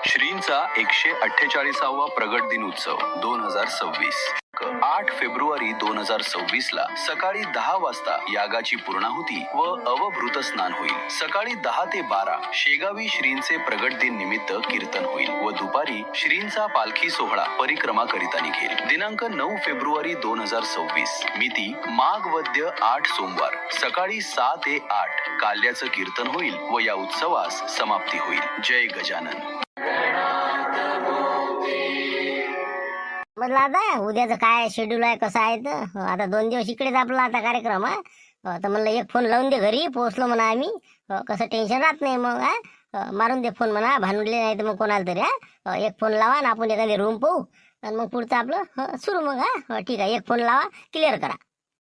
श्रींचा 148वा प्रगट दिन उत्सव 2026 8 फेब्रुवारी 2026 ला सकाळी 10 वाजता यागाची पूर्णाहुती व अवभृत स्नान होईल. सकाळी 10 ते 12 शेगावी श्रींचे प्रगट दिन निमित्त कीर्तन होईल व दुपारी श्रींचा पालखी सोहळा परिक्रमा करिता निघेल. दिनांक 9 फेब्रुवारी 2026 मिती माघ वद्य 8 सोमवार सकाळी 6 ते 8 काल्याचं कीर्तन होईल व या उत्सवास समाप्ती होईल. जय गजानन. म्हटलं आता उद्याचं काय शेड्यूल आहे कसं आहे तर आता 2 दिवस इकडेच आपला आता कार्यक्रम आहे. तर म्हणलं एक फोन लावून दे, घरी पोहोचलो म्हणा आम्ही, कसं टेन्शन राहत नाही मग. मारून दे फोन म्हणा, भांडले नाही तर मग कोणाला तरी एक फोन लावा ना आपण एखादी रूम पाहू आणि मग पुढचं आपलं सुरू मग. ठीक आहे, एक फोन लावा, क्लिअर करा.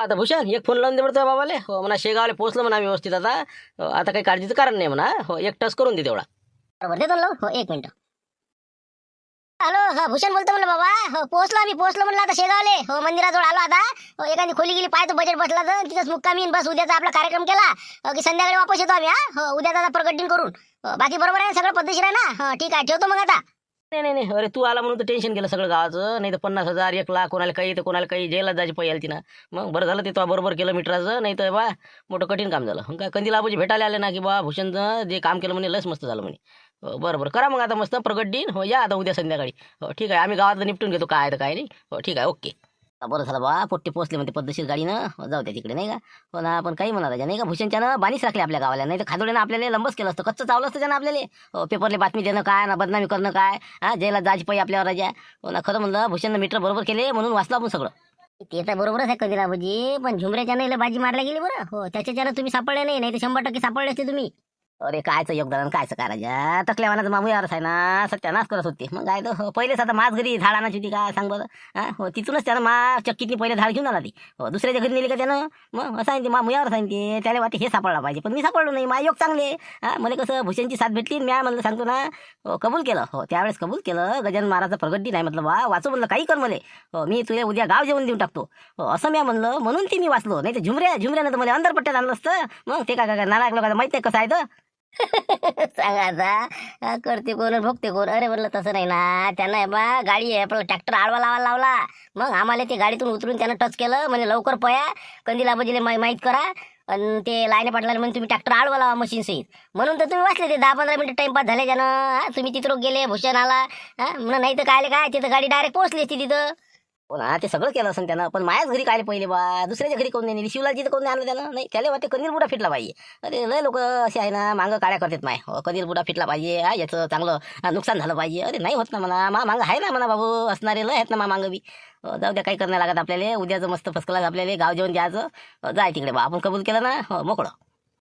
आता भूषण एक फोन लावून दे म्हणतो बाबाले. हो म्हणा शेगावला पोहोचलो म्हणा व्यवस्थित. आता काही काळजीचं कारण नाही म्हणा. हो एक टच करून दे तेवढा. बरोबर देतो लावून. हो 1 मिनिट. हॅलो, भूषण बोलतो म्हणलं बाबा. हो पोहोचलो म्हणलं आता शेगावले. हो मंदिराजवळ आलो आता. हो एखादी खोली गेली पाहतो, बजेट बसला तर तिथंच मुक्कामी बस. उद्याचा आपला कार्यक्रम केला की संध्याकाळी वापस येतो आम्ही. हो उद्याचा आता प्रगट दिन करून. बाकी बरोबर आहे, सगळं पद्धतशीर आहे ना. ठीक आहे, ठेवतो मग आता. नाही अरे तू आला म्हणून तर टेन्शन गेलं सगळं गावाचं. नाही तर 50,000 1 लाख कोणाला काही तर कोणाला काही जेला जायची पै आली तिनं. मग बरं झालं ते तो बरोबर केलं मीटराचं. नाही तर बा मोठं कठीण काम झालं. काय कंदील आबाजी भेटायला आले ना की बा भूषणचं जे काम केलं म्हणे लस मस्त झालं म्हणे. बरं करा मग आता मस्त प्रगट दिन. हो या आता उद्या संध्याकाळी. हो ठीक आहे, आम्ही गावात निपटून घेतो काय तर काय नाही. हो ठीक आहे, ओके. बरं झालं बा पोट्टे पोचले म्हणते पद्धतशीर गाडीनं. जाऊ द्या तिकडे नाही का. हो ना, आपण काही म्हणा राजा नाही का. भूषणच्यानं बाणीच राखली आपल्या गावाला. नाही तर खादोड्यानं आपल्याला लंबच केलं असतं, कच्चं चावलं असतं त्यानं आपल्याला. पेपरले बातमी देणं काय ना, बदनामी करणं काय. जेला जायची पाई आपल्यावर राजा. हो ना, खरं म्हणलं भूषणनं मीटर बरोबर केले म्हणून वाचलं आपण सगळं. ते तर बरोबरच आहे कंदील आबाजी, पण झुमऱ्याच्या नाही बाजी मारला गेली बरं. हो त्याच्याच्यानं तुम्ही सापडले नाही तर 100% सापडले असते तुम्ही. अरे कायचं योगदान कायचं काय राजा. टकल्यावानाचं मामू यावरच आहे ना, सत्यानाश करत होते. मग काय तर पहिलेच आता माझ घरी झाड आणायची होती काय सांग बरं. हो तिथूनच त्यानं चक्कीतनी पहिले झाड घेऊन आला ती. हो दुसऱ्याच्या घरी नेली का त्यानं. मग असं आहे ते मुयावर सांगते त्याला वाटते हे सापडला पाहिजे, पण मी सापडलो नाही. माझे योग चांगले. मला कसं भूषणची साथ भेटली. मी म्हणलं सांगतो ना कबूल केलं. हो त्यावेळेस कबूल केलं. गजानन महाराजचा प्रगट दिन आहे म्हटलं बा वाचू म्हणलं, काही कर मले. हो मी तुला उद्या गाव जेवण देऊन टाकतो. हो असं मी म्हणलं म्हणून ती मी वाचलो. नाही तर झुमऱ्यानं तर मला अंदरपट्ट्यात आणलं असतं. मग ते काय नालायक लोकांना माहिती आहे कसं आहे तर. सांगा आता करते कोण भोगते कोण. अरे म्हणलं तसं नाही ना, त्यांना बा गाडी आहे आपला ट्रॅक्टर आडवा लावला. मग आम्हाला ते गाडीतून उतरून त्यानं टच केलं. म्हणजे लवकर पया कंदील आबाजीला माहीत करा. आणि ते लाईने पाटला म्हणजे तुम्ही ट्रॅक्टर आडवा लावा मशीन सहित. म्हणून तर तुम्ही वाचले ते 10-15 मिनिटं टाइमपास झाले त्यानं. तुम्ही तिथं गेले, भूषण आला म्हणून. नाही तर काय तिथं गाडी डायरेक्ट पोहोचली असती तिथं. हो ना, ते सगळं केलं असं त्यानं. पण माझ्याच घरी काय पहिले बा, दुसऱ्याच्या घरी कोण नाही. शिवलाजी तर कोण आणलं त्यानं. नाही त्याला वाटते कंदील बुडा फिटला पाहिजे. अरे लय लोक असे आहे ना, मागं काड्या करतात माय. हो कंदील बुडा फिटला पाहिजे, याचं चांगलं नुकसान झालं पाहिजे. अरे नाही होत ना म्हणा, मागं आहे ना म्हणा बाबू, असणारे लय आहेत ना मागं बी. जाऊ द्या, काही करणं लागत आपल्याला. उद्याचं मस्त फर्स्ट क्लास आपल्याला गाव जेवण द्यायचं. जाय तिकडे बा, आपण कबूल केलं ना. हो मोकळं.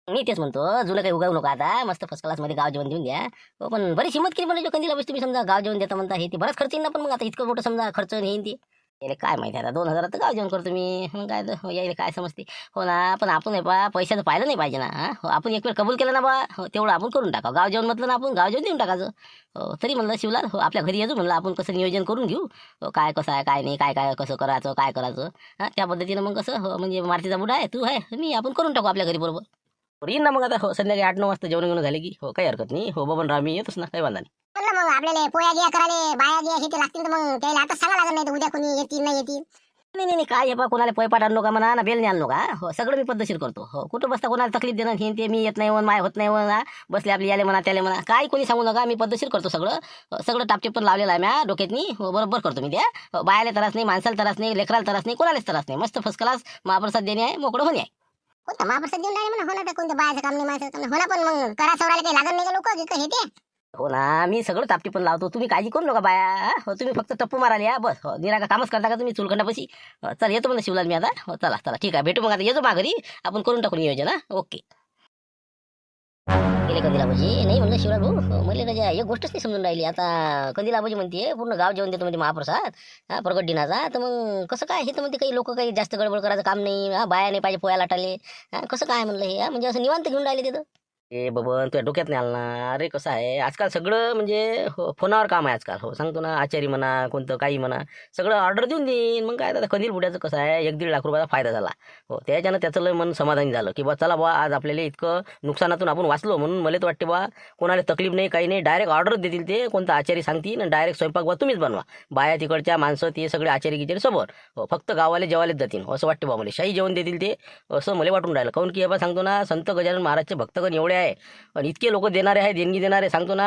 मी तेच म्हणतो, जुलं काही उगावू नका आता. मस्त फर्स्ट क्लासमध्ये गाव जेवण देऊन द्या. हो पण बरीच हिंमत केली म्हणजे कंदीला तुम्ही समजा गाव जेवण देता म्हणता. हे ते बरंच खर्च येईल ना. पण मग आता इतकं मोठं समजा खर्च नाही ते. यायला काय माहिती आता 2000 तर गाव जेवण करतो मी, मग काय तर यायला काय समजते. हो ना, पण आपण आहे बा पैशाचं पाहिलं नाही पाहिजे ना. हो, आपण एक वेळ कबूल केलं ना बा, हो तेवढं आपण करून टाका. गाव जेवण म्हटलं ना, आपण गाव जेवण देऊन टाकायचं. हो, तरी म्हणलं शिवलाल, हो आपल्या घरी यायचं म्हणलं, आपण कसं नियोजन करून घेऊ. हो, काय कसं आहे काय नाही, काय काय कसं करायचं काय करायचं. त्या पद्धतीनं मग कसं हो, म्हणजे मारुतीचा बुडा आहे, तू आहे मी, आपण करून टाकू आपल्या घरी बरोबर. येईन ना मग आता हो, संध्याकाळी 8-9 वाजता जेवण घेऊन झाले की, हो काही हरकत नाही. हो बबनराव मी येतोच ना, काही वांधा नाही. म्हणलं मग आपल्याला पोया गिया करायला बाया गिया हे ते लागतील, तर मग त्याला आता सांगा लागत नाही तर उद्या कोणी येतील नाही येतील. नाही नाही नाही, काय आहे बा, कोणाला पैपाट आणलो का म्हणा ना, बेल नाही आणलो का, हो सगळं मी पद्धतशीर करतो. हो, कुठं बसता कोणाला तकलीफ देणं हे ते मी येत नाही माय होत नाही म्हणा, बसले आपली याले म्हणा त्याले म्हणा, काय कोणी सांगू नका, मी पद्धतशीर करतो सगळं. सगळं टापटीप पण लावलेलं आहे म्या डोक्यातनी. हो बरोबर करतो मी त्या. बायाला त्रास नाही, माणसाला त्रास नाही, लेकराला त्रास नाही, कोणालाच त्रास नाही. मस्त फर्स्ट क्लास महाप्रसाद देणे आहे, मोकळं होणे आहे. कोणता महाप्रसाद देऊन राहिले म्हणा, हो ना, तर कोणत्या बायाचं काम नाही माणसाचं काम नाही. हो ना, पण मग करा सवरायला काही लागत नाही का लोक हे ते. हो ना, मी सगळं टापटी पण लावतो, तुम्ही काळजी करू नका बाया. हो तुम्ही फक्त टप्पू मारायला या बस. हो निराका कामच करता का तुम्ही चुलखंडापाशी. चल येतो म्हणलं शिवलाल मी आता. हो चला चला ठीक आहे, भेटू मग आता, येतो मा घरी, आपण करून टाकू नियोजन. ओके गेले कंदिलाबाजी नाही म्हणलं शिवलाल भाऊ. हो, मला त्याच्या एक गोष्टच नाही समजून राहिली आता. कंदिलाबाजी म्हणते पूर्ण गाव जेवण देतो म्हणजे महाप्रसाद प्रगट दिनाचा, तर मग कसं काय हे, तर म्हणते काही लोक काही जास्त गडबड करायचं काम नाही, बाया नाही पाहिजे पोया लाटाले. कसं काय म्हणलं हे, म्हणजे असं निवांत घेऊन राहिले तिथं. ए बबन तुझ्या डोक्यात नाही आलं ना. अरे कसं आहे आजकाल सगळं म्हणजे फोनावर काम आहे आजकाल. हो सांगतो ना, आचारी म्हणा कोणतं काही म्हणा, सगळं ऑर्डर देऊन देईन. मग काय आता कंदील बुड्याचं कसं आहे, 1-1.5 लाख रुपयाचा फायदा झाला. हो त्याच्यानं त्याचं लय मन समाधानी झालं की बा चला बा आज आपल्याला इतकं नुकसानातून आपण वाचलो. म्हणून मला तर वाटते बा कोणाला तकलीफ नाही काही नाही, डायरेक्ट ऑर्डर देतील ते, कोणता आचारी सांगतील आणि डायरेक्ट स्वयंपाक बा तुम्हीच बनवा. बाया तिकडच्या माणसं ते सगळे आचारी गिचारी समोर. हो फक्त गावाले जेवायलाच जातील असं वाटते बा मला. शाही जेवण देतील ते असं मला वाटून राहिलं. काऊन की बा सांगतो ना, संत गजानन महाराजचे भक्तगण एवढे आहे आणि इतके लोक देणारे आहे, देणगी देणारे सांगतो ना,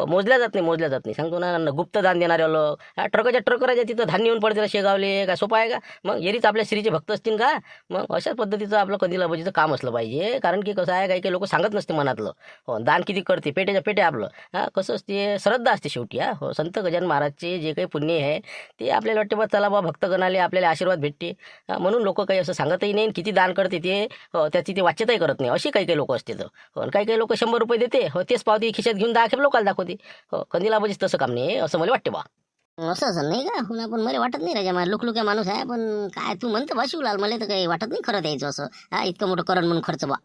मोजल्या जात नाही सांगतो ना. गुप्त दान देणारे लोक ट्रकच्या ट्रकराच्या तिथं धान्य येऊन पडते शेगावले, काय सोपं आहे का. मग एरीच आपल्या श्रीचे भक्त असतील का. मग अशाच पद्धतीचं आपलं कंदिलाबाजीचं काम असलं पाहिजे. कारण की कसं आहे काही काही लोक सांगत नसते मनातलं. हो दान किती करते पेटेच्या पेटे आपलं कसं असते, श्रद्धा असते शेवटी. हो संत गजानन महाराजचे जे काही पुण्य आहे ते आपल्याला वाटते बा चला बा भक्तगणाले आपल्याला आशीर्वाद भेटते. म्हणून लोक काही असं सांगतही नाही, किती दान करते ते त्याची ते वाच्यताही करत नाही. अशी काही काही लोक असते. हो काही काही लोक 100 रुपये देते, हो तेच पावती खिशात घेऊन 10 खेप लोकांना दाखवते. हो कंदिलाबाजीच तसं काम नाही असं मला वाटते बा. असं असं नाही का, हो पण मला वाटत नाही राजा मला लुकलुक्या माणूस आहे. पण काय तू म्हणतो बा शिवलाल, मला तर काही वाटत नाही खरं द्यायचं असं. इतकं मोठं करण म्हणून खर्च बा.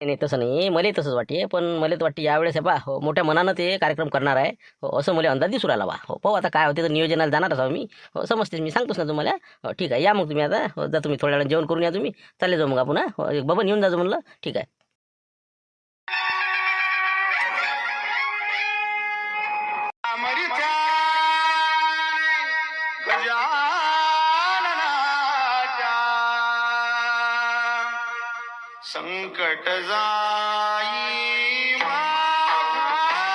नाही तसं नाही, मला तसंच वाटते. पण मला तर वाटते यावेळेस आहे बा हो मोठ्या मनानं ते कार्यक्रम करणार आहे. हो असं मला अंदाज दिसू राहिला बा. हो पाहू आता काय होते, तर नियोजनाला जाणारच आहो मी. हो समजते, मी सांगतोच ना तुम्हाला. हो ठीक आहे, या मग तुम्ही आता. हो जा तुम्ही थोड्या वेळा जेवण करून या तुम्ही, चालले जाऊ मग आपण. हो बाबा येऊन जातो म्हणलं. ठीक आहे. संकट जाई माघारा,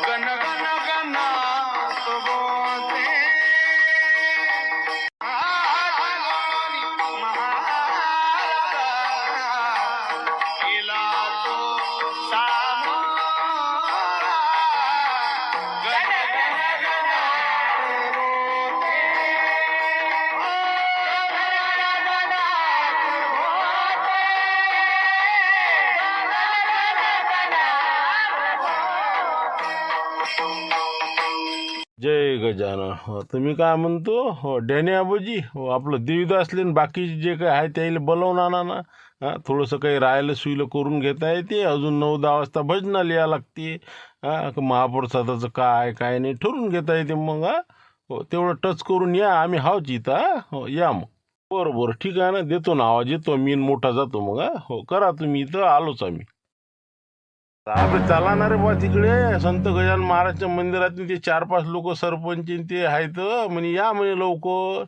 गण गण गणात बोलते. आगमनी महाराजा, केला तो सामोरा. गण गण गणात बोलते. जय गजानन. हो तुम्ही काय म्हणतो, हो डॅनी आबोजी, हो आपलं देवीदासले न बाकीचे जे काही आहे त्याला बोलवून आणा ना. थोडंसं काही राहिलं सुईलं करून घेता येते. अजून 9-10 वाजता भजनाला या लागते. महाप्रसादाचं काय काय नाही ठरवून घेता येते. मग हो तेवढं टच करून या, आम्ही हावच इथं. हो या मग. बरं ठीक आहे ना, देतो ना आवाज, येतो मी मोठा जातो मग. हो करा तुम्ही, इथं आलोच आम्ही. आपले चालणार रे बा तिकडे संत गजानन महाराजच्या मंदिरात ते 4-5 लोक सरपंच ते आहेत म्हणे, या म्हणे लवकर.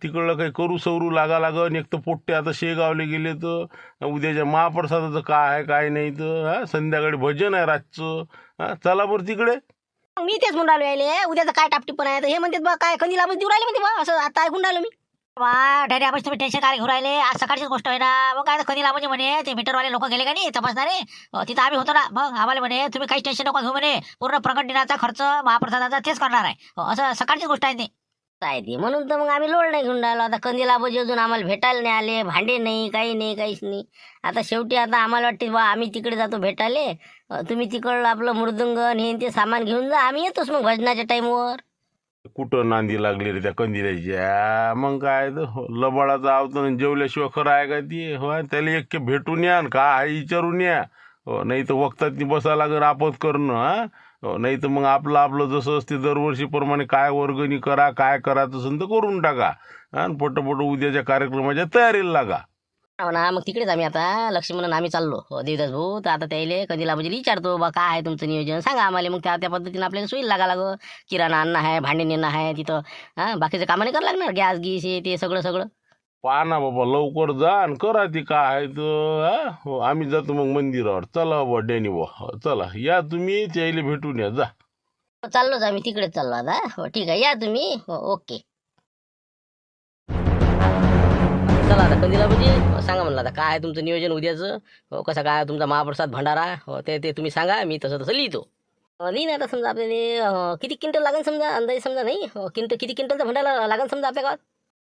तिकडलं काही करू सवरू लागन. एक तर पोट्टे आता शेगावले गेले, तर उद्याच्या महाप्रसादाचं काय आहे काय नाही. तर संध्याकाळी भजन आहे रातचं. चला बरं तिकडे. मी तेच म्हणून राहिलो यायले, उद्याचं काय टापटीप पण आहे तर हे म्हणतात बा काय कंदिलाबाजी देऊ राहिले म्हणते बा, असं आता ऐकून राहिलो मी. बा डॅडी आपण तुम्ही टेन्शन काय घेऊन राहिले, आज सकाळचीच गोष्ट आहे ना. मग काय कंदिलाबाजी म्हणे ते मीटरवाले लोक गेले का नाही तपासणारे, तिथं आम्ही होतो ना. मग आम्हाला म्हणे तुम्ही काही टेन्शन नका घेऊ म्हणे, पूर्ण प्रकट दिनाचा खर्च महाप्रसादाचा तेच करणार आहे. असं सकाळचीच गोष्ट आहे ते. म्हणून तर मग आम्ही लोड नाही घेऊन राहिलो. आता कंदिलाबाजी अजून आम्हाला भेटायला नाही आले, भांडे नाही काही नाही काहीच नाही. आता शेवटी आता आम्हाला वाटते बा आम्ही तिकडे जातो भेटायले, तुम्ही तिकडलं आपलं मृदुंगन हे ते सामान घेऊन जा, आम्ही येतोच मग भजनाच्या टाईमवर. कुठं नांदी लागली रे त्या कंदिल्याच्या. मग काय तर लबाडाचं आवतं जेवल्याशिवाय खरं आहे का ती. हो त्याला एक भेटून या न का आहे विचारून या. हो नाही तर वक्तात बसा लागेल आपत करणं. हा नाही तर मग आपलं आपलं जसं असते दरवर्षीप्रमाणे काय वर्गणी करा काय करायचं असेल तर करून टाका. आणि पटपट उद्याच्या कार्यक्रमाच्या तयारीला लागा. हो ना, मग तिकडेच आम्ही आता लक्ष्मण आम्ही चाललो. हो देवदास भाऊ, तर आता त्याला कंदीला म्हणजे विचारतो बा काय आहे तुमचं नियोजन सांगा आम्हाला. मग त्या त्या पद्धतीने आपल्याला सोयी लागा लागो. किराणा आणणं आहे, भांडे नेणं आहे तिथं. बाकीचं कामं नाही करावं लागणार, गॅस गीस हे ते सगळं सगळं. पहा ना बाबा लवकर जा आणि करा ती काय आहे तर. हो आम्ही जातो मग मंदिरावर. चला बाबा डॅनी बा चला या तुम्ही त्याला भेटून या जा. चाललोच आम्ही तिकडेच चाललो आता. हो ठीक आहे या तुम्ही. हो ओके. चला आता कंदीला म्हणजे सांगा म्हणलं आता काय आहे तुमचं नियोजन उद्याचं. हो कसं काय तुमचा महाप्रसाद भंडारा. हो ते तुम्ही सांगा, मी तसं तसं लिहितो. लिहिन आता समजा आपल्याला किती क्विंटल लागेल समजा अंदाजे समजा नाही. किती क्विंटलचा भंडारा लागेल समजा आपल्या गावात.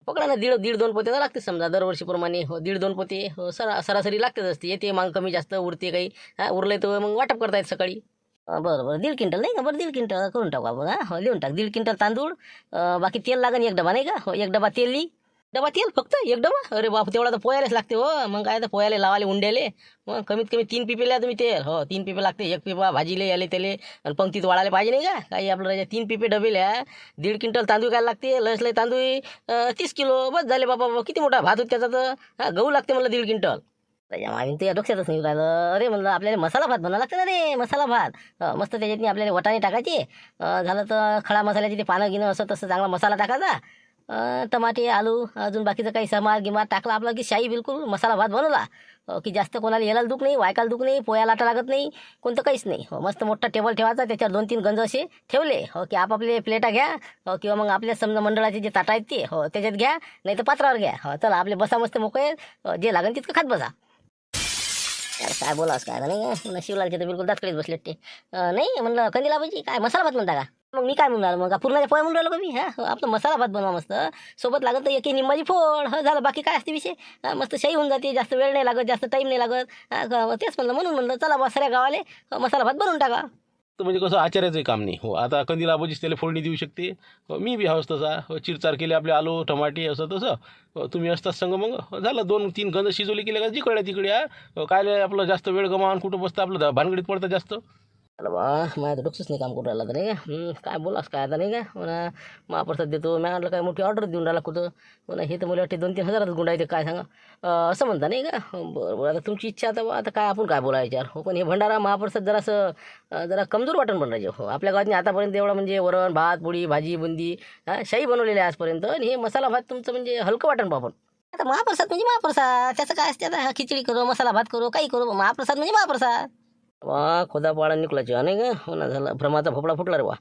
पकडा ना दीड दोन पोते तर लागते समजा दरवर्षीप्रमाणे. हो 1.5-2 पोते हो सरासरी लागतेच असते. येते मग कमी जास्त उरते काही. उरले तर मग वाटप करतायत सकाळी. बरं 1.5 क्विंटल नाही का. बरं 1.5 क्विंटल करून टाकू आपण. हो लिहून टाक 1.5 क्विंटल तांदूळ. बाकी तेल लागेल 1 डबा नाही का. हो 1 डबा तेल ली. डबा तेल फक्त 1 डबा. अरे बाप तेवढा तर पोयालाच लागते. हो मग काय तर पोयाला लावाले उंड्याले. मग कमीत कमी 3 पिपे लिहा तुम्ही तेल. हो 3 पिपे लागते. 1 पिपा भाजीले याले त्याले आणि पंक्तीत वाढायला पाहिजे नाही का. काही आपलं 3 पिपे डबे लिहा. 1.5 क्विंटल तांदूळ काय लागते. लस लय तांदूळ 30 किलो बस झाले बाबा. किती मोठा भात होत त्याचा तर. गहू लागते मला 1.5 क्विंटल. आम्ही ते डोक्यातच नाही राहिलं. अरे म्हणलं आपल्याला मसाला भात बनावं लागतं ना रे. मसाला भात मस्त त्याच्यातनी आपल्याला वटाणे टाकायचे. झालं तर खडा मसाल्याचे ते पानं गिनं असं तसं चांगला मसाला टाकायचा. टमाटे आलू अजून बाकीचं काही समार गिमार टाकला आपला की शाही बिलकुल मसाला भात बनवला. की जास्त कोणाला यायला दुख नाही, वायकाला दुख नाही, पोया लाटा लागत नाही, कोणतं काहीच नाही. मस्त मोठा टेबल ठेवायचा, त्याच्यावर 2-3 गंज असे ठेवले. हो की आपापले प्लेटा घ्या. किंवा मग आपल्या समजा मंडळाचे जे ताटा आहेत ते हो त्याच्यात घ्या, नाही तर पात्रावर घ्या. हो चला आपले बसा मस्त मोकळे. जे लागेल तितकं खात बसा. काय बोलावंच काय नाही. शिवलालचे तर बिलकुल दातकडीत बसलेत ते. नाही म्हणलं कंदीला पाहिजे काय मसाला भात म्हणता का. मग मी काय म्हणणार मग पूर्णाच्या पोळ्या म्हणून राहिलो का मी. आपलं मसाला भात बनवा मस्त. सोबत लागत तर एक निंबाची फोड. झालं बाकी काय असते विषय. मस्त शाही होऊन जाते. जास्त वेळ नाही लागत, जास्त टाईम नाही लागत. तेच म्हणलं म्हणून म्हणलं चला बा सऱ्या गावाले मसाला भात बनवून टाका. तर म्हणजे कसं आचार्याचंही काम नाही. हो आता कंदीला आबाजीच त्याला फोडणी देऊ शकते. मी बी हवंच तसा. चिरचार केले आपले आलू टमाटे असं तसं. तुम्ही असताच संग मग झालं 2-3 गंज शिजवले केले का जिकडे तिकडे. काय आपलं जास्त वेळ गमावून कुठं बसतं आपलं भानगडीत पडतं जास्त. अरे बा माझ्या डोक्सच नाही काम करून राहिला तर नाही का. काय बोलास काय आता नाही का. म्हणा महाप्रसाद देतो मी म्हटलं काय मोठी ऑर्डर देऊन राहिला कुठं. म्हणा हे तर मला वाटते 2-3 हजारात गुंडा येते काय सांगा. असं म्हणता नाही का. बरं आता तुमची इच्छा आता काय आपण काय बोलायचं यार. हो पण हे भंडारा महाप्रसाद जरा कमजोर वाटण बनवायचे. हो आपल्या गावातनी आतापर्यंत एवढं म्हणजे वरण भात पोळी भाजी बुंदी शाही बनवलेली आहे आजपर्यंत. आणि हे मसाला भात तुमचं म्हणजे हलकं वाटण बा. आपण आता महाप्रसाद म्हणजे महाप्रसाद. त्याचं काय असते आता खिचडी करू मसाला भात करू काही करू. महाप्रसाद म्हणजे महाप्रसाद. वा खोदा पाळा निकलाची नाही का. हो ना झाला भ्रमाचा भोपळा फुटला रे वा.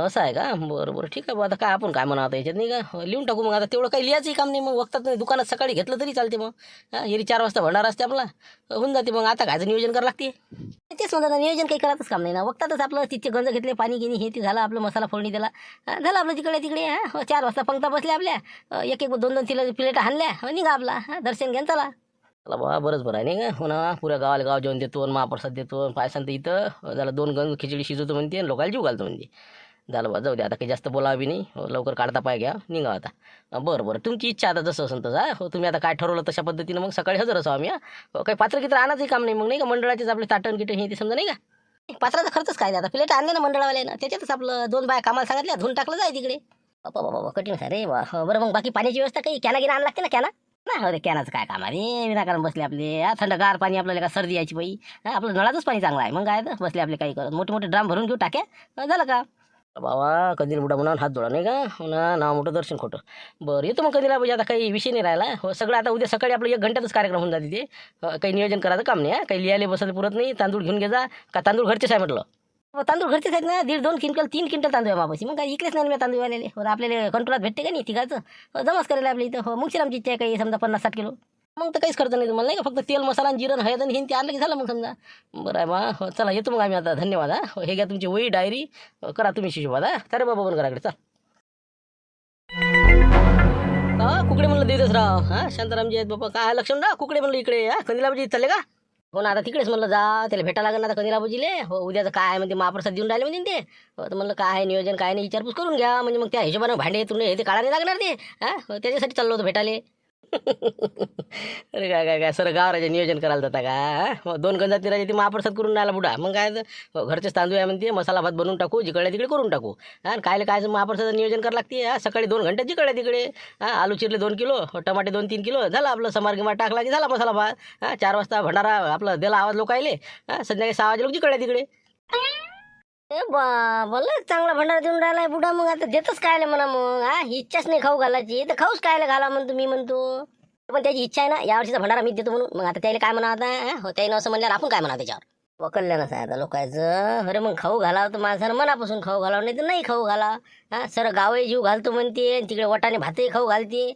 असं आहे का. बरं ठीक आहे बा. आता काय आपण काय म्हणा आता याच्यात नाही का. लिहून टाकू मग आता तेवढं काही लिहायचंही काम नाही. मग वक्तात नाही दुकानात सकाळी घेतलं तरी चालते. मग हेरी 4 वाजता भंडारा असते आपला होऊन जाते. मग आता कायचं नियोजन करावं लागते. तेच म्हणतात नियोजन काही करायचंच काम नाही ना. वक्तातच आपलं तिथे गंज घेतले पाणी गिनी हे ते झालं आपलं मसाला फोडणी दिला. झालं आपलं तिकडे तिकडे. 4 वाजता पंक्ता बसल्या आपल्या. 1-1 2-2 प्लेट हाणल्या निघा आपला. दर्शन घ्या चला. चला बा बरंच बरं आहे नाही का. हो ना पुऱ्या गावाला गाव जेवण देतो महाप्रसाद देतो. पायसान तर इथं झालं 2 गंज खिचडी शिजवतो म्हणते आणि लोकांना जीव घालतो म्हणते. झालं बा जाऊ दे आता काही जास्त बोलावं बी नाही. लवकर काढता पाय घ्या निघा आता. बरं तुमची इच्छा आता जसं असेल तसं. हो तुम्ही आता काय ठरवलं तशा पद्धतीनं मग सकाळी हजर असावं आम्ही. काही पात्र कित्र आणायचंही काम नाही मग नाही का. मंडळाचेच आपले ताटण किटण हे ते समजा नाही का. पात्राचा खर्चच काय आता. प्लेट आणले ना मंडळावाल्यानं त्याच्यातच आपलं 2 बाया कामाला सांगितल्या धुवून टाकलं जाय तिकडे. बाबा कठीण आहे रे बा. बरं मग बाकी पाण्याची व्यवस्था काही कॅना गिना आणला लागते ना. कॅना नाही हो कॅनाचं काय काम आहे. विनाकारण बसले आपले. थंडगार पाणी आपल्याला का सर्दी यायची बाई. आपलं नळाचंच पाणी चांगलं आहे. मग काय तर बसले आपले काही करत. मोठे ड्राम भरून घेऊ टाक्या झालं का. बाबा कंदील बुडा म्हणून हात जोडा नाही का. हो ना नाव मोठं दर्शन खोटं. बरं येतो मग कंदीला पाहिजे. आता काही विषय नाही राहिला. हो सगळं आता उद्या सकाळी आपलं 1 घंट्यातच कार्यक्रम होऊन जाते ते. काही नियोजन करायचं काम नाही. काही लिहायला बसायला पुरत नाही. तांदूळ घेऊन घे जा का तांदूळ घरचेच आहे म्हटलं. तांदूळ घरचेच आहेत ना. 1.5-2 क्विंटल 3 क्विंटल तांदूळ आहे मापाशी. मग काय इकलेच नाही मी तांदूळ आलेले. आपल्याला कंट्रोलात भेटते का नाही तिघाचं जमाच करायला आपल्या इथं. हो मग आमची इच्छा आहे काही समजा 50-60 किलो. मग तर काहीच खर्च नाही तुम्हाला नाही का. फक्त तेल मसाला जिरण हळद आणि हिंदी आणलं की झालं मग समजा. बरं आहे बा. हो चला येतो मग आम्ही आता. धन्यवाद. हे घ्या तुमची वही डायरी करा तुम्ही शिशोबाद. अरे बाबा बंद कराकडे चल. कुकडे म्हणलं देतच राव. शांतारामजी आहेत बाबा. काय लक्षण ना कुकडे म्हणलं इकडे कंदीला म्हणजे चालले का. हो ना, आता तिकडेच म्हणलं जा, त्याला भेटा लागेल ना आता कंदील आबोजीले. हो, उद्याचं काय आहे म्हणते, महाप्रसाद देऊन राहिले म्हणते ते. हो, तर म्हणलं काय आहे नियोजन काय नाही विचारपूस करून घ्या, म्हणजे मग त्या हिशोबानं भांडे तुंडे हे ते काढा नाही लागणार ते. हो, त्याच्यासाठी चाललो होतो भेटाले. अरे काय काय काय सर गावराचे नियोजन करायला जाता का? हो, 2 गंजात निराजे ती महाप्रसाद करून राहिला बुडा. मग काय तर, हो, घरचेच तांदूळ आहे म्हणते, मसाला भात बनवून टाकू, जिकडे तिकडे करून टाकू. आणि कायले काय महाप्रसाद नियोजन करावं लागते. सकाळी 2 घंटे जिकडे तिकडे. आलू चिरले 2 किलो, टमाटे 2-3 किलो, झालं आपलं समारगिमा टाकला की झाला मसाला भात. 4 वाजता भंडारा आपलं दिला आवाज लोकायले. संध्याकाळी 6 वाजे लोक जिकडे तिकडे. ए बोल चांगला भंडारा देऊन राहिलाय बुडा. मग आता देतच कायले म्हणा मग. इच्छाच नाही खाऊ घालायची तर खाऊच कायले घाला म्हणतो मी म्हणतो. पण त्याची इच्छा आहे ना यावर्षीचा भंडारा मी देतो म्हणून. मग आता त्याला काय म्हणा आता. हो, त्यानं असं म्हणल्यावर आपण काय म्हणा त्याच्यावर. वकलल्यानंच आहे आता लोकांचं. अरे मग खाऊ घालावं तर माणसानं मनापासून खाऊ घालावं, नाही तर नाही खाऊ घाला. सर गावही जीव घालतो म्हणते, तिकडे वटाने भातही खाऊ घालते.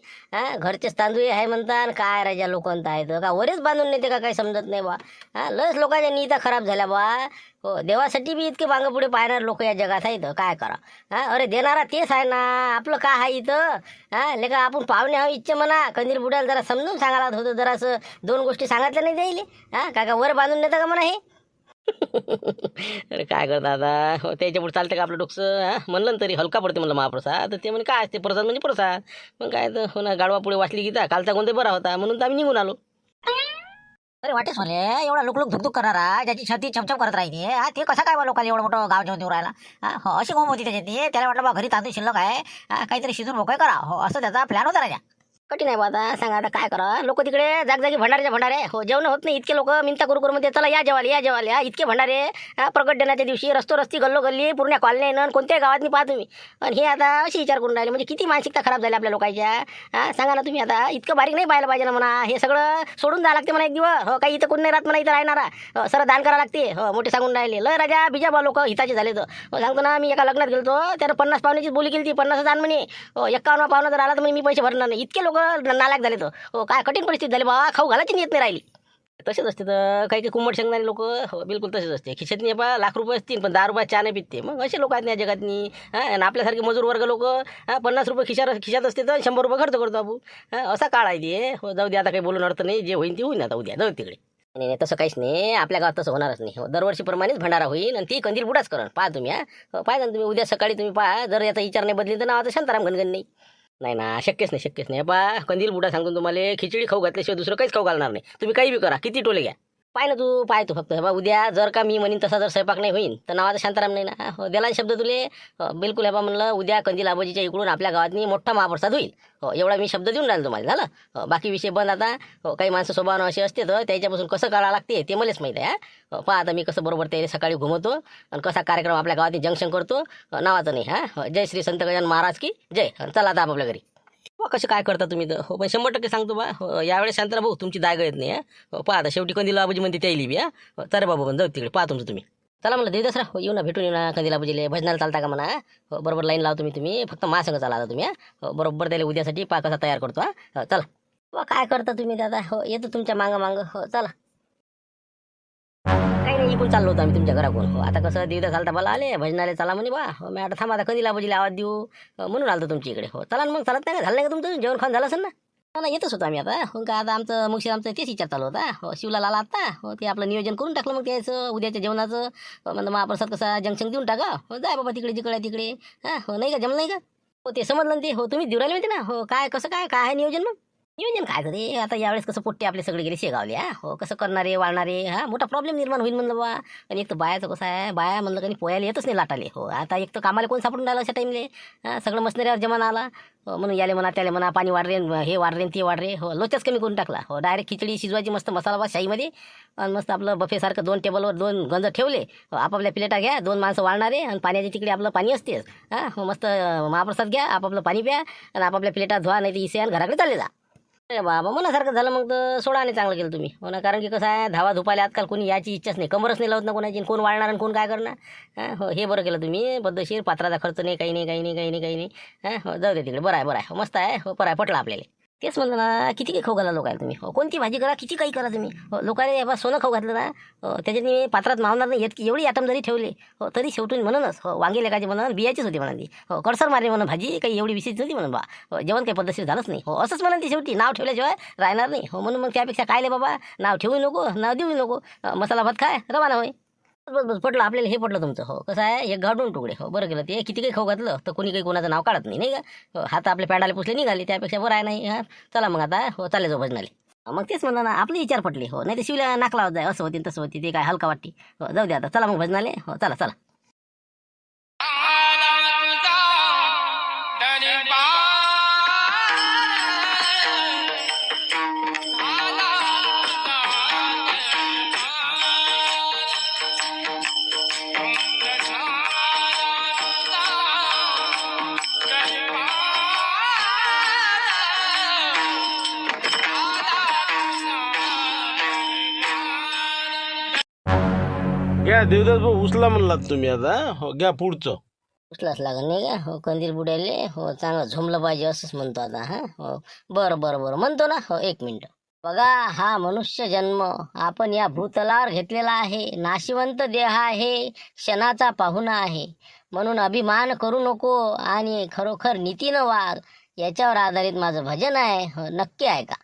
घरचेच तांदूळ आहे म्हणतात. काय राजा लोकांत आहे का वरेच बांधून नेते का काही समजत नाही बा. लस लोकांच्या नीता खराब झाल्या बा. हो, देवासाठी बी इतके मागं पुढे पाहणार लोक या जगात आहेत. काय करा. अरे देणारा तेच आहे ना. आपलं काय आहे इथं. लेका आपण पाहुणे आहो इच्छा म्हणा. कंदील बुडायला जरा समजून सांगायला होतं, जरा असं 2 गोष्टी सांगितल्या नाही द्यायले. काय वर बांधून नेतं का म्हणा हे. अरे काय करता आता. हो, त्याच्या पुढे चालतं का आपलं डोकं. म्हणलं ना तरी हलका पडते म्हणलं महाप्रसाद. तर ते म्हणे काय असते प्रसाद म्हणजे प्रसाद. मग काय तर हो ना, गाडवा पुढे वाचली गीता, कालचा कोणता बरा होता म्हणून तर आम्ही निघून आलो. अरे वाटेच म्हणे एवढा लुकलुक धुकधुक करणारा, ज्याची छाती चमचम करत राहते, ते कसा काय बा लोकांना एवढं मोठं गाव जेवण देऊ राहिला. हो, अशी गोम होती त्याच्यात. त्याला वाटलं बा घरी तांदूळ शिल्लक आहे, काहीतरी शिजून मोकळे करा. हो, असं त्याचा प्लॅन होता राजा. कठीण आहे बा आता. सांगा आता काय करा. लोक तिकडे जागजागी भंडाऱ्याच्या भंडारे. हो, जेवण होत नाही. इतके लोक मिनता करू म्हणते चला या जेवायला या जेवायला. इतके भंडारे प्रगट दिनाच्या दिवशी रस्ती गल्लोगल्ली पूर्ण कॉलनी न कोणत्याही गावात नाही पाहा तुम्ही. आणि हे आता अशी विचार करून राहिले म्हणजे किती मानसिकता खराब झाली आपल्या लोकांच्या. सांगा ना तुम्ही आता. इतकं बारीक नाही पाहायला पाहिजे ना म्हणा. हे सगळं सोडून जावं लागते म्हणा एक दिवस. हो, काही इथं कोण नाही राहत म्हणा इथं राहणारा. सर दान करावं लागते. हो, मोठे सांगून राहिले लय राजा बिजा बा लोक हिताचे झाले तर. हो, सांगतो ना मी एका लग्नात गेलो त्यानं 50 पाहुण्याची बोली केली ती. 50 दान म्हणे. हो, 51 पाहुणा जर आला तर म्हणे मी पैसे भरणार नाही. इतके लोक नालायक झाले. हो, काय कठीण परिस्थिती झाली बा. खाऊ घालायची नीत नाही राहिली. तसेच असते तर काही काही कुंभट शेंगणारे लोक. हो, बिलकुल तसेच असते. खिशात नाही बा लाख रुपये असतील पण 10 रुपये चहा नाही पिते. मग असे लोक आहेत ना या जगातनी. आणि आपल्यासारखे मजूर वर्ग लोक 50 रुपये खिशात असते तर 100 रुपये खर्च करतो आपण. असा काळ आहे ते. हो, जाऊ दे आता काही बोलून अर्थ नाही. जे होईल ते होईल आता उद्या. जाऊ तिकडे. नाही तसं काहीच नाही. आपल्या गावात तसं होणारच नाही. हो, दरवर्षीप्रमाणेच भंडारा होईल आणि ती कंदील बुडाच करण. पहा तुम्ही. पाहिजे ना तुम्ही उद्या सकाळी तुम्ही पहा. जर याचा विचार नाही बदली तर नावाचं शांताराम घनघन नाही. नाही ना, शक्यच नाही. बा कंदील बुडा सांगतो तुम्हाला. खिचडी खाऊ घातल्याशिवाय दुसरं काहीच खाऊ घालणार नाही. तुम्ही काही बी करा, किती टोले घ्या. पाय तू फक्त. बा उद्या जर का मी म्हणीन तसा जर स्वयंपाक नाही होईल तर नावाचा शांताराम नाही ना. हो, दिला शब्द तुले. बिलकुल बा म्हणलं उद्या कंदील आबाजीच्या इकडून आपल्या गावातनी मोठा महाप्रसाद होईल. हो, एवढा मी शब्द देऊन राहिलो तुम्हाला. झालं. हो, बाकी विषय बंद आता. हो, काही माणसं स्वभावानं असे असते तर त्याच्यापासून कसं काढावं लागते ते मलाच माहीत आहे. हो, पहा आता मी कसं बरोबर त्याला सकाळी घुमवतो आणि कसा कार्यक्रम आपल्या गावात जंक्शन करतो. नावाचं नाही. हो, जय श्री संत गजानन महाराज की जय. चला आता आपल्या घरी. कसं काय करता तुम्ही तर. हो, पण 100% सांगतो बा. हो, यावेळेस शांताराम भाऊ तुमची दाग येत नाही. हो, पहा आता शेवटी कंदील आबाजी म्हणते त्याली बी. चला बाबा पण जाऊ तिकडे. पहा तुमचं तुम्ही. चला म्हणलं देव दसरा. हो, येऊ ना भेटून येऊ ना कंदील आबाजीले. भजनाला चालता का म्हणा. हो, बरोबर लाईन लावतो तुम्ही फक्त महासंघ चला आता तुम्ही. हो, बरोबर त्याला उद्यासाठी पहा कसा तयार करतो. हो, चला. वा काय करता तुम्ही दादा. हो, येतो तुमच्या मागं. हो, चला. काही नाही, इकडून चाललो होतो आम्ही तुमच्या घराकडून. हो, आता कसं दिवदा चालता मला आले भजनाले चला म्हणे बा. हो, मी आता थांबा आता कंदील आबाजीला आवाज देऊ म्हणून आलतो तुमच्या इकडे. हो, चला मग. चालत नाही का झालं नाही का तुमचं जेवण खाऊन झालं असेल ना. ना येतच होतो आम्ही आता. हो, का आता आमचं तेच विचार चालू होता. हो, शिवला आला आता. हो, ते आपलं नियोजन करून टाकलं मग त्याचं उद्याच्या जेवणाचं. म्हणलं महाप्रसाद कसा जंक्शन देऊन टाका. हो, जाय बाबा तिकडे तिकडे. हो, नाही का जमलं नाही का. हो, ते समजलं ना ते. हो, तुम्ही देऊ राहिले माहिती ना. हो, काय कसं काय आहे नियोजन मग. नियोजन काय तरी आता यावेळेस कसं पोट्टे आपले सगळे गेले शेगावले. हो, कसं करणारे वाळणारे. मोठा प्रॉब्लेम निर्माण होईल म्हणलं बा. आणि एक तर बायाचं कसं आहे. बाया म्हणलं काही पोयाला येतच नाही लाटाले. हो, आता एक तर कामाला कोण सापडून राहिलं अशा टाईमले. सगळं मशनरीवर जमाना आला. हो, म्हणून याले म्हणा त्याला म्हणा पाणी वाढ रे हे वाढ रे ते वाढ रे. हो, लोचच कमी करून टाकला. हो, डायरेक्ट खिचडी शिजवायची मस्त मसाला भात शाहीमध्ये आणि मस्त आपलं बफेसारखं 2 टेबलवर 2 गंज ठेवले. हो, आपापल्या प्लेटा घ्या. 2 माणसं वाळणारे आणि पाण्याच्या तिकडे आपलं पाणी असतेच. हो, मस्त महाप्रसाद घ्या. आपापलं पाणी प्या आणि आपापल्या प्लेटा धुवा नाही तर इसे आणि घराकडे चालले जा. अरे बाबा मनासारखं झालं मग तर सोडाने चांगलं केलं तुम्ही. हो ना, कारण की कसं आहे धावा धुपाले आजकाल कोणी याची इच्छाच नाही. कमरच नाही लावत ना कोणाची. कोण वाळणार आणि कोण काय करणार. हो, हे बरं केलं तुम्ही पद्धतशीर. पात्राचा खर्च नाही काही नाही. हो, जाऊ दे तिकडे. बरं आहे. हो, मस्त आहे. हो, बरं आहे पटलं आपल्याला. तेच म्हणलं ना, किती काही खाऊ घाला लोकायला तुम्ही. कोणती भाजी करा, किती काही करा तुम्ही. लोकायला बा सोनं खाऊ घातलं ना, त्याच्यात मी पात्रात मावणार नाही येत, एवढी आटम जरी ठेवली तरी शेवटून म्हणूनच वांगे लेकाची म्हणून बियाचीच होती म्हणाली. कडसर मारली म्हणून भाजी काही एवढी विशेष नव्हती म्हणून बा. जेवण काही पद्धतशीर झालंच नाही. असंच म्हणून ती शेवटी नाव ठेवल्याशिवाय राहणार नाही. म्हणून मग त्यापेक्षा काय ले बाबा, नाव ठेवू नको, नाव देऊ नको, मसाला भात खाय रवाना होय. बस पटलं आपल्याला, हे पटलं तुमचं. कसं आहे, एक गाडून तुकडे बरं केलं. ते किती काही खाऊ घातलं तर कोणी काही कोणाचं नाव काढत नाही, नाही का. हात आपल्या पॅन्डाला पुसले निघाले, त्यापेक्षा बरं आहे नाही. चला मग आता चालले जाऊ भजनाले. मग तेच म्हणलं ना, आपले विचार पटले. नाही तर शिवल्या नाकला होत जाय, असं होती तसं होती, ते काय हलका वाटते. जाऊ दे आता, चला मग भजनाले. चला चला. घ्या देवदास भाऊ, उचला म्हणलात तुम्ही आता. घ्या पुढचं. उचलाच लागत नाही का. कंदील बुडायले चांगलं झोमलं पाहिजे असंच म्हणतो आता. बरं बरं बरं म्हणतो ना. 1 मिनिट. बघा, हा मनुष्य जन्म आपण या भूतलावर घेतलेला आहे. नाशिवंत देह आहे, क्षणाचा पाहुणा आहे. म्हणून अभिमान करू नको आणि खरोखर नीतीनं वाग. याच्यावर आधारित माझं भजन आहे. नक्की ऐका.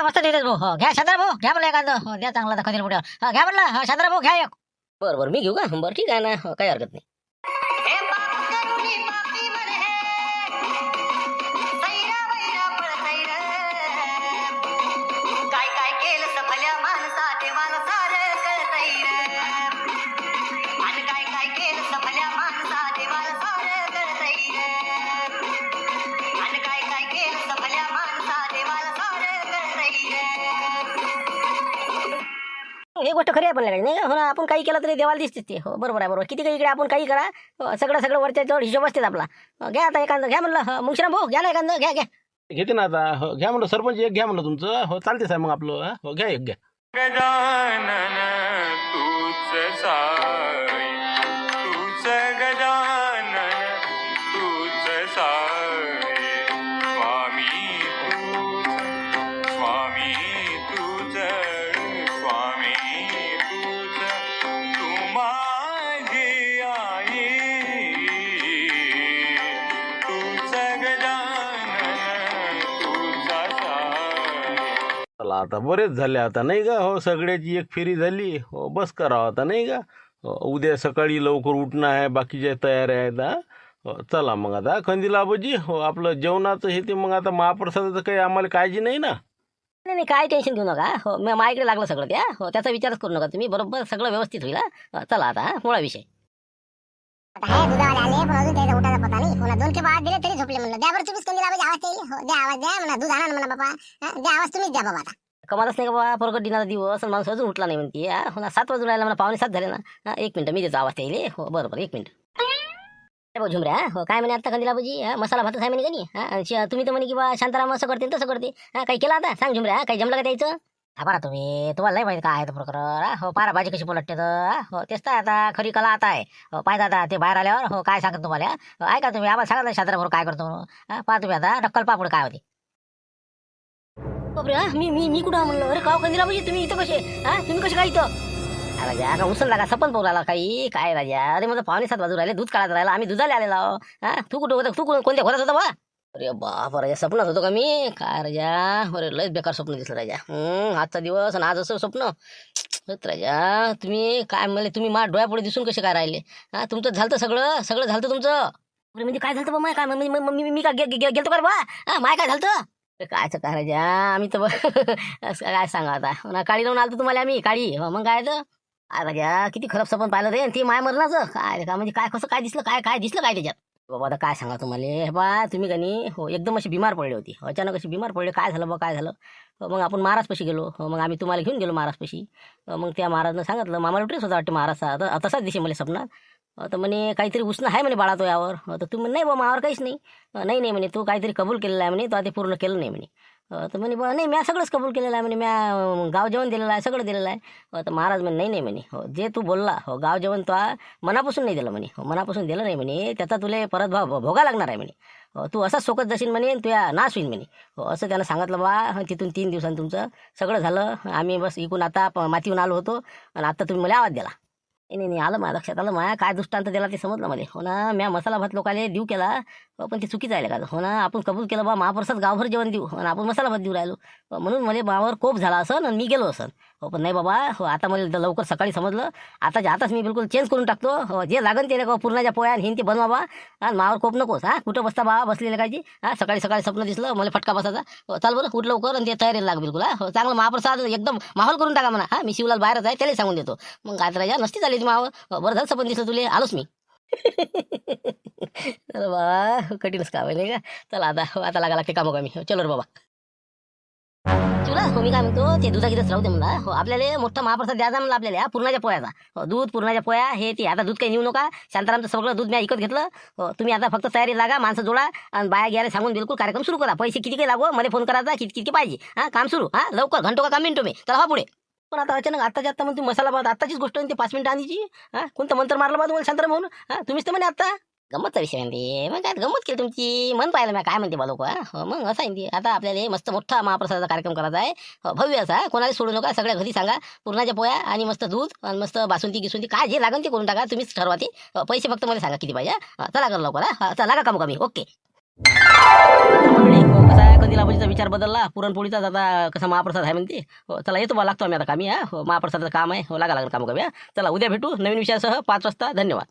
मस्त दिलेच भाऊ. घ्या शांताराम भाऊ, घ्या म्हणलं एखादं. द्या चांगला तर कंदील बुड्या. घ्या म्हणलं शांताराम भाऊ, घ्या एक. बरं बरं, मी घेऊ का. बरं ठीक आहे ना, काही हरकत नाही. ही गोष्ट खरी आहे पण नाही का. आपण काही केलं तरी देवाला दिसते ते. बरोबर आहे, बरोबर. किती काही इकडे आपण काही करा, सगळं वरच्या जवळ हिशोब असतेच आपला. घ्या आता एखादं. घ्या म्हणलं मुंगशीराम भाऊ, घ्या ना एखादं. घ्या घ्या. घेते ना आता. घ्या म्हणलं सरपंच, एक घ्या म्हणलं तुमचं. चालते साहेब मग आपलं. घ्या एक घ्या. गजानन तूच साई, तूच गजानन तूच साई. स्वामी तूच, स्वामी तूच, स्वामी तूच. तू माझी आई, तूच गजानन तूच साई. चला आता बरेच झाले आता, नाही का. सगळ्याची एक फेरी झाली. बस करावं आता, नाही का. उद्या सकाळी लवकर उठणं आहे, बाकीच्या तयाऱ्या आहेत. चला मग आता कंदील आबाजी. आपलं जेवणाचं हे ते मग आता महाप्रसादाचं काही आम्हाला काळजी नाही ना. नाही नाही, काय टेन्शन घेऊ नका. माझ्याकडे लागलं सगळं त्या. त्याचा विचारच करू नका तुम्ही. बरोबर सगळं व्यवस्थित होईल. चला आता मुळा विषय. आता हे दुधावाले आले पण अजून त्याचा उठाचा पता नाही. पुन्हा 2 के बाद दिले तरी झोपले म्हणलं. द्या बरं तुम्हीच कंदील आवाज येईल. द्या आवाज द्या म्हणा. दूध आणा ना म्हणा बाबा. द्या आवाज तुम्हीच द्या बाबा. आता कमालच नाही का बाबा. परगट दिनाचा दिवस माणूस अजून उठला नाही म्हणते. 7 वाजून राहिला मला, 6:45 झाले ना. 1 मिनिट, मी देतो आवाज येईल. बरोबर 1 मिनिट. झुमऱ्या काय म्हणे आता कंदील आबाजी. मसाला भातच आहे म्हणे का नाही. तुम्ही तर म्हणे की बा शांताराम असं करते तसं करते. काही केलं आता सांग झुमऱ्या. काही जमलं का द्यायचं. थांबा ना तुम्ही, तुम्हाला नाही माहिती काय आहे तो प्रकार. पारा भाजी कशी पलटते तर. तेच तर आता खरी कला आता आहे. पाहिजे आता ते बाहेर आल्यावर काय सांगत तुम्हाला. ऐका तुम्ही, आम्हाला सांगा शांताराम काय करतो म्हणून. पहा तुम्ही आता नक्कल पापड काय होते. बापरे हा मी कुठं म्हणलं अरे काव कंदिला पाहिजे तुम्ही इथं कसे हा तुम्ही कसे काय इथं राजा का उचलला का सपन पोराला काही काय राजा अरे माझं 5:30 वाजून राहिले दूध काढत राहिला आम्ही दुधाला आलेला आहो. हा तू कुठं होता तू कोणत्या घरात होता बा अरे बाप राजा स्वप्नात होतो का मी काय राजा अरे लयच बेकार स्वप्न दिसलं राजा आजचा दिवस आणि आज असं स्वप्न राजा तुम्ही काय म्हणले तुम्ही मा डोळ्यापुढे दिसून कसे काय राहिले हा तुमचं झालं सगळं झालं तुमचं अरे म्हणजे काय झालं बा माय काय मी काय गेलतो का रे बा हा माय काय झालं कायचं काय राजा आम्ही तर काय सांगा आता काळी लावून आलतो तुम्हाला आम्ही काळी मग काय तर राजा किती खराब सपन पाहिलं रे ती माय मरणाचं काय का म्हणजे काय कसं काय दिसलं काय दिसलं काय त्याच्यात बाबा आता काय सांगा तुम्हाला बा तुम्ही का नाही हो एकदम अशी बिमार पडले होती अचानक अशी बिमार पडले काय झालं बा काय झालं मग आपण महाराजपाशी गेलो मग आम्ही तुम्हाला घेऊन गेलो महाराजपाशी मग त्या महाराजनं सांगितलं मामाला ड्रेस होता वाटते महाराजचा तसाच दिसे मला स्वप्नात तर म्हणे काहीतरी उष्ण आहे म्हणे बाळा तो यावर तर तुम्ही नाही बा मावर काहीच नाही म्हणे तू काहीतरी कबूल केलेलं आहे म्हणे तो ते पूर्ण केलं नाही म्हणे तर म्हणे बा नाही म्या सगळंच कबूल केलेलं आहे म्हणे म्या गाव जेवण दिलेलं आहे सगळं दिलेलं आहे तर महाराज म्हणे नाही म्हणे हो जे तू बोलला हो गाव जेवण तो मनापासून नाही दिलं म्हणे हो मनापासून दिलं नाही म्हणे त्याचा तुला परत भाव भोगा लागणार आहे म्हणे तू असाच सोकत जाशील म्हणे तुया नाश होईल म्हणे हो असं त्यानं सांगितलं बा तिथून 3 दिवसांनी तुमचं सगळं झालं आम्ही बस इकून आता मातीहून आलो होतो आणि आता तुम्ही मला आवाज दिला नाही आलं माझ्या लक्षात आलं माझ्या काय दृष्टांत दिला ते समजलं मला हो ना म्या मसाला भात लोकाले देऊ केला पण ते चुकीचं आहे का हो ना आपण कबूल केलं बा महाप्रसाद गावभर जेवण देऊ आणि आपण मसाला भात देऊ राहिलो म्हणून मला मावर कोप झाला असं आणि मी गेलो असं हो पण नाही बाबा हो आता मला लवकर सकाळी समजलं आताच मी बिलकुल चेंज करून टाकतो हो जे लागन ते का पूर्णाच्या पोळ्या हिन ते बनवा बा आणि मावर कोप नकोस हा कुठं बसता बा बसलेलं कायची हा सकाळी स्वप्न दिसलं मला फटका बसायचा हो चाल बरं कुठं लवकर आणि ते तयारीला लाग बिलकुल हा हो चांगलं महाप्रसाद एकदम माहोल करून टाका म्हणा हा मी शिवलाल बाहेरच आहे त्याला सांगून देतो मग काय राजा नसती चालली ती मावर बरं झालं सपन दिसलं तुले आलोच मी चला बाबा कठीणच काम आहे नाही का चला आता लागते कामं कमी चलो रे बाबा तुला मी काय म्हणतो ते दुधागीतच राहू दे म्हणला हो आपल्याला मोठा महाप्रसाद द्यायचा म्हणलं आपल्याला पुरणाच्या पोळ्याचा हो दूध पुरणाच्या पोळ्या हे ते आता दूध काही नेऊ नका शांतारामचं सगळं दूध मी विकत घेतलं हो तुम्ही आता फक्त तयारी लागा माणसं जोडा आणि बाया घ्यायला सांगून बिलकुल कार्यक्रम सुरू करा पैसे किती काही लागू मला फोन करायचा किती पाहिजे हा काम सुरू हा लवकर घंटो का मिनिटो मी चला हा पुढे पण आता अचानक आत्ताच्या मग तुम्ही मसाला भात आत्ताचीच गोष्ट ते 5 मिनिटं आधीची हा कोणतं मंत्र मारलं बा तुम्हाला शांताराम म्हणून हा तुम्हीच तर म्हणे आता गमतचा विषय म्हणते मग काय गमत केली तुमची मन पाहिलं मी काय म्हणते बा लोक मग असं आहे आता आपल्याला मस्त मोठा महाप्रसादाचा कार्यक्रम करायचा आहे भव्य असा कोणाला सोडू नका सगळ्या घरी सांगा पुरणाच्या पोळ्या आणि मस्त दूध आणि मस्त बासुंदी गिसुंदी काय जे लागेल ते करून टाका तुम्हीच ठरवा ते पैसे फक्त मला सांगा किती पाहिजे चला कर लवकर हा चला लागा कमी ओके कसा आहे कंदील आबाजीचा विचार बदलला पुरणपोळीचा आता कसा महाप्रसाद आहे म्हणते चला येतो बा लागतो आम्ही आता कामी महाप्रसादाचं काम आहे लागा काम करूया चला उद्या भेटू नवीन विषयासह 5 वाजता धन्यवाद.